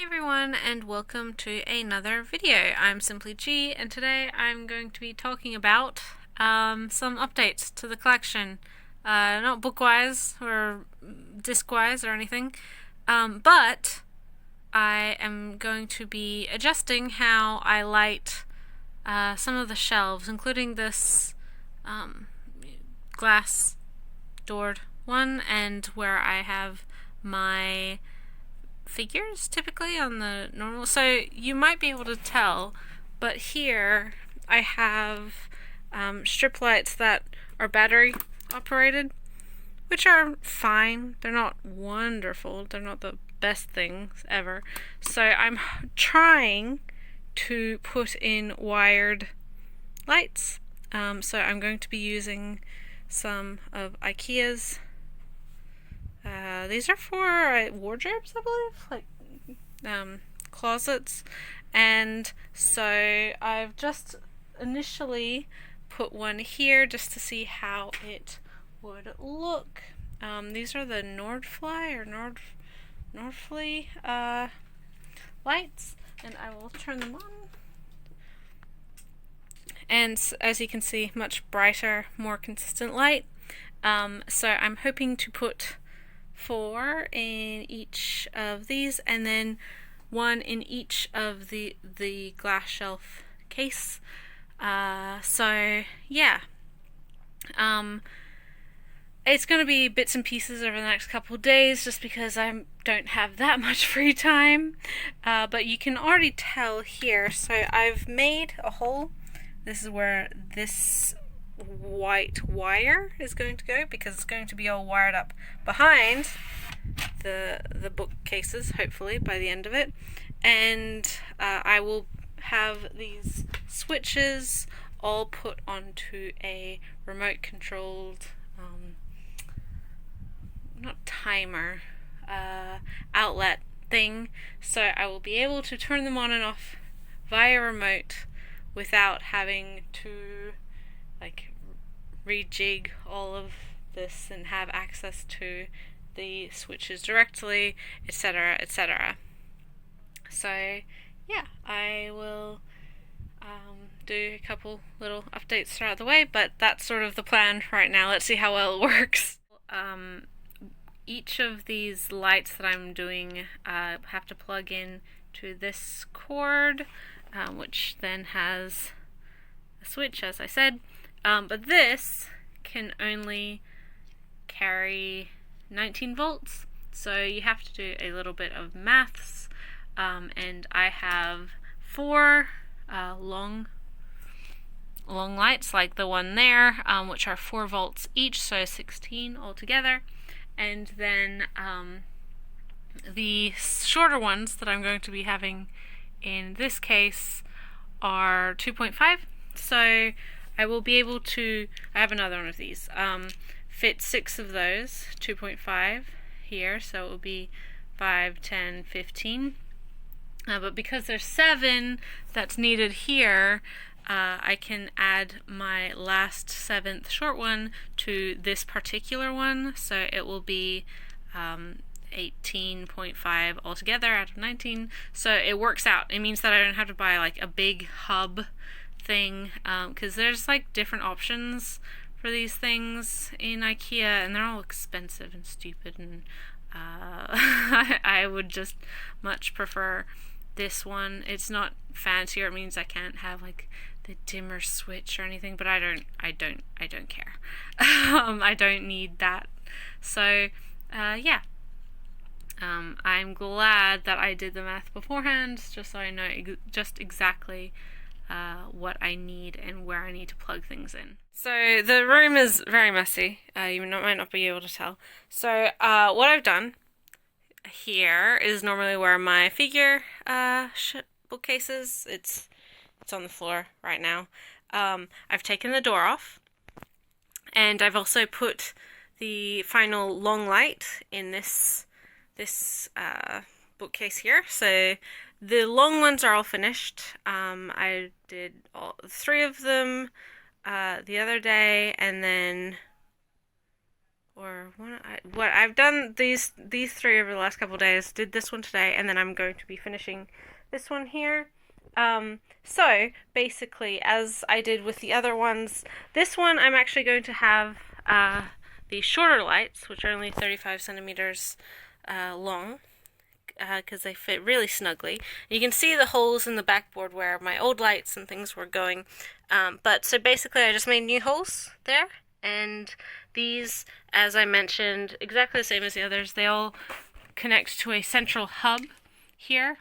Hey everyone, and welcome to another video. I'm Simply G, and today I'm going to be talking about some updates to the collection. Not book-wise or disc-wise or anything, but I am going to be adjusting how I light some of the shelves, including this glass doored one, and where I have my figures typically on the normal. So you might be able to tell, but here I have strip lights that are battery operated, which are fine. They're not wonderful. They're not the best things ever. So I'm trying to put in wired lights. So I'm going to be using some of IKEA's. These are for wardrobes, I believe, like closets. And so I've just initially put one here just to see how it would look. These are the Nordfly or Nordfly lights, and I will turn them on. And as you can see, much brighter, more consistent light. So I'm hoping to put 4 in each of these, and then 1 in each of the glass shelf case. So yeah, it's going to be bits and pieces over the next couple of days, just because I don't have that much free time. But you can already tell here. So I've made a hole. This is where this white wire is going to go, because it's going to be all wired up behind the bookcases, hopefully by the end of it. And I will have these switches all put onto a remote controlled not timer, outlet thing, so I will be able to turn them on and off via remote without having to like rejig all of this and have access to the switches directly, etc., etc. So yeah, I will do a couple little updates throughout the way, but that's sort of the plan right now. Let's see how well it works. Each of these lights that I'm doing have to plug in to this cord, which then has a switch, as I said. But this can only carry 19 volts, so you have to do a little bit of maths. And I have 4 long lights, like the one there, which are 4 volts each, so 16 altogether. And then the shorter ones that I'm going to be having in this case are 2.5. So I will be able to, I have another one of these, fit 6 of those 2.5 here, so it will be 5, 10, 15. But because there's 7 that's needed here, I can add my last 7th short one to this particular one, so it will be 18.5 altogether out of 19. So it works out. It means that I don't have to buy like a big hub thing, because there's like different options for these things in IKEA, and they're all expensive and stupid, and I would just much prefer this one. It's not fancier. It means I can't have like the dimmer switch or anything, but I don't care. I don't need that. So yeah, I'm glad that I did the math beforehand, just so I know just exactly what I need and where I need to plug things in. So the room is very messy. You might not be able to tell. So what I've done here is normally where my figure bookcase is. It's on the floor right now. I've taken the door off, and I've also put the final long light in this bookcase here. So the long ones are all finished. I did all 3 of them the other day, and then or what I've done these three over the last couple of days. Did this one today, and then I'm going to be finishing this one here. So basically, as I did with the other ones, this one I'm actually going to have the shorter lights, which are only 35 centimeters long, because they fit really snugly. You can see the holes in the backboard where my old lights and things were going. But so basically I just made new holes there, and these, as I mentioned, exactly the same as the others, they all connect to a central hub here.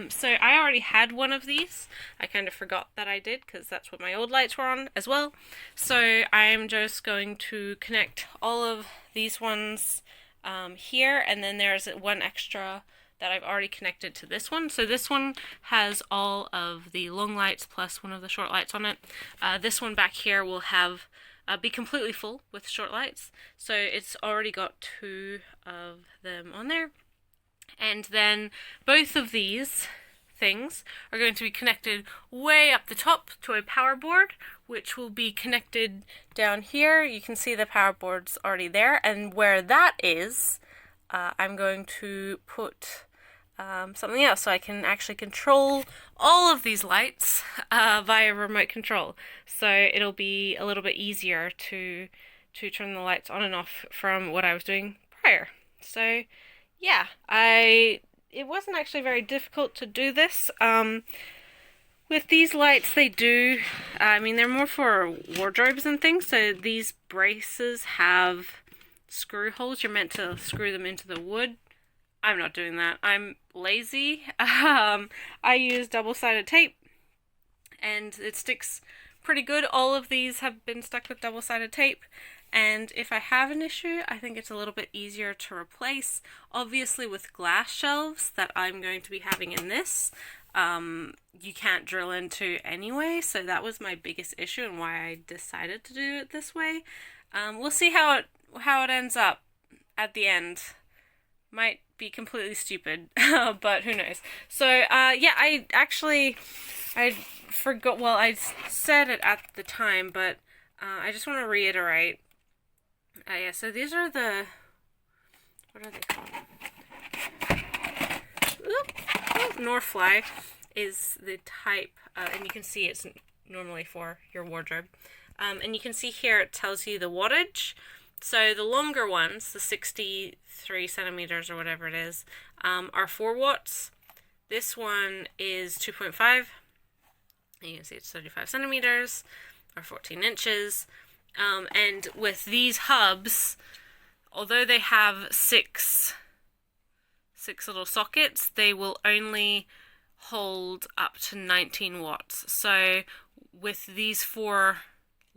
So I already had one of these. I kind of forgot that I did because that's what my old lights were on as well. So I'm just going to connect all of these ones here, and then there's one extra that I've already connected to this one. So this one has all of the long lights plus one of the short lights on it. This one back here will have be completely full with short lights. So it's already got two of them on there. And then both of these things are going to be connected way up the top to a power board, which will be connected down here. You can see the power board's already there, and where that is, I'm going to put something else, so I can actually control all of these lights via remote control. So it'll be a little bit easier to turn the lights on and off from what I was doing prior. So yeah, it wasn't actually very difficult to do this. With these lights, they do, I mean, they're more for wardrobes and things, so these braces have screw holes. You're meant to screw them into the wood. I'm not doing that. I'm lazy. I use double-sided tape, and it sticks pretty good. All of these have been stuck with double-sided tape. And if I have an issue, I think it's a little bit easier to replace. Obviously, with glass shelves that I'm going to be having in this, you can't drill into anyway, so that was my biggest issue and why I decided to do it this way. We'll see how it ends up at the end. Might be completely stupid, but who knows. So, yeah, I forgot, well, I said it at the time, but I just want to reiterate. Yeah, so these are the, what are they called? Northfly is the type, and you can see it's normally for your wardrobe. And you can see here it tells you the wattage. So the longer ones, the 63 centimeters or whatever it is, are 4 watts. This one is 2.5. You can see it's 35 centimeters or 14 inches. And with these hubs, although they have six little sockets, they will only hold up to 19 watts. So with these 4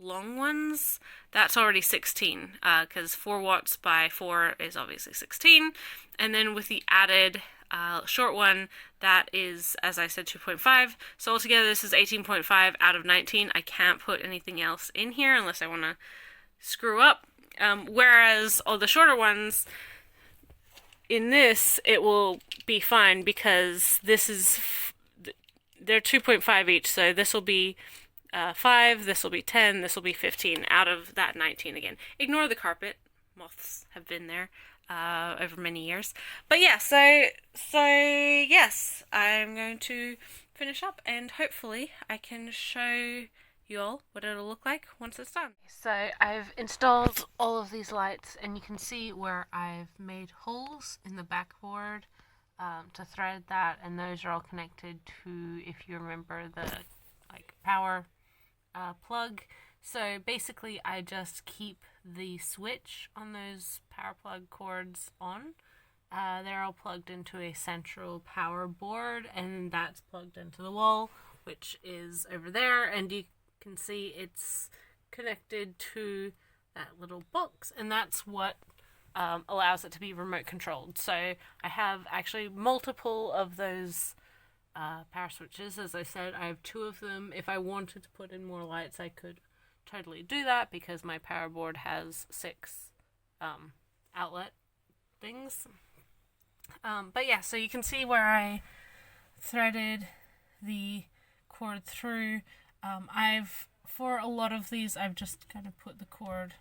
long ones, that's already 16, because 4 watts by 4 is obviously 16. And then with the added short one, that is, as I said, 2.5. So altogether this is 18.5 out of 19. I can't put anything else in here unless I want to screw up. Whereas all the shorter ones, in this, it will be fine because this is, they're 2.5 each, so this will be 5, this will be 10, this will be 15 out of that 19 again. Ignore the carpet. Moths have been there over many years. But yeah, so yes, I'm going to finish up and hopefully I can show you all what it'll look like once it's done. So I've installed all of these lights and you can see where I've made holes in the backboard to thread that, and those are all connected to, if you remember, the power plug. So basically I just keep the switch on those power plug cords on. They're all plugged into a central power board, and that's plugged into the wall, which is over there, and you can see it's connected to that little box, and that's what allows it to be remote controlled. So I have actually multiple of those power switches. As I said, I have 2 of them. If I wanted to put in more lights, I could totally do that because my power board has 6 outlet things. But yeah, so you can see where I threaded the cord through. For a lot of these, I've just kind of put the cord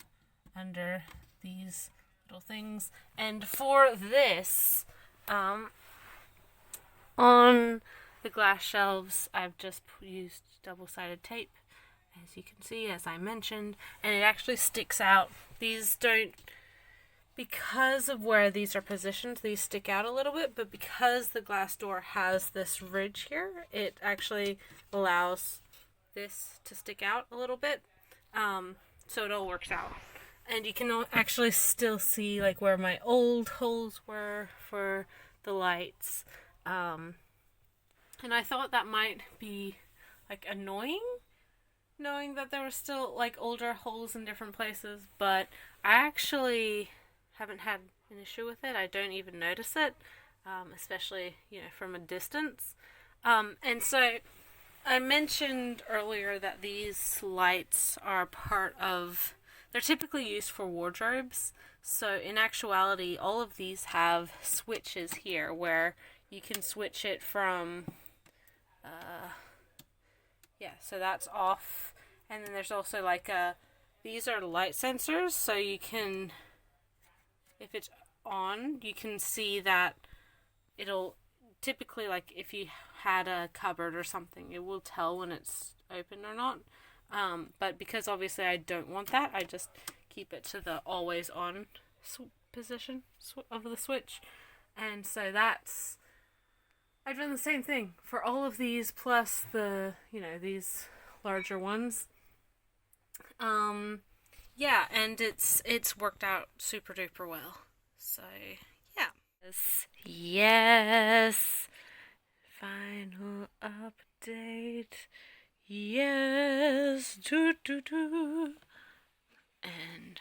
under these little things. And for this, on the glass shelves, I've just used double-sided tape, as you can see, as I mentioned, and it actually sticks out. These don't, because of where these are positioned, these stick out a little bit, but because the glass door has this ridge here, it actually allows this to stick out a little bit, so it all works out. And you can actually still see like where my old holes were for the lights. And I thought that might be like annoying, knowing that there were still like older holes in different places, but I actually haven't had an issue with it. I don't even notice it, especially, from a distance. And so I mentioned earlier that these lights are they're typically used for wardrobes. So in actuality, all of these have switches here where you can switch it from, so that's off. And then there's also these are light sensors, so you can, if it's on, you can see that it'll typically, like if you had a cupboard or something, it will tell when it's open or not. But because obviously I don't want that, I just keep it to the always on position of the switch. And so I've done the same thing for all of these, plus the, these larger ones. And it's worked out super duper well. So, yeah. Yes. Final update. Yes. And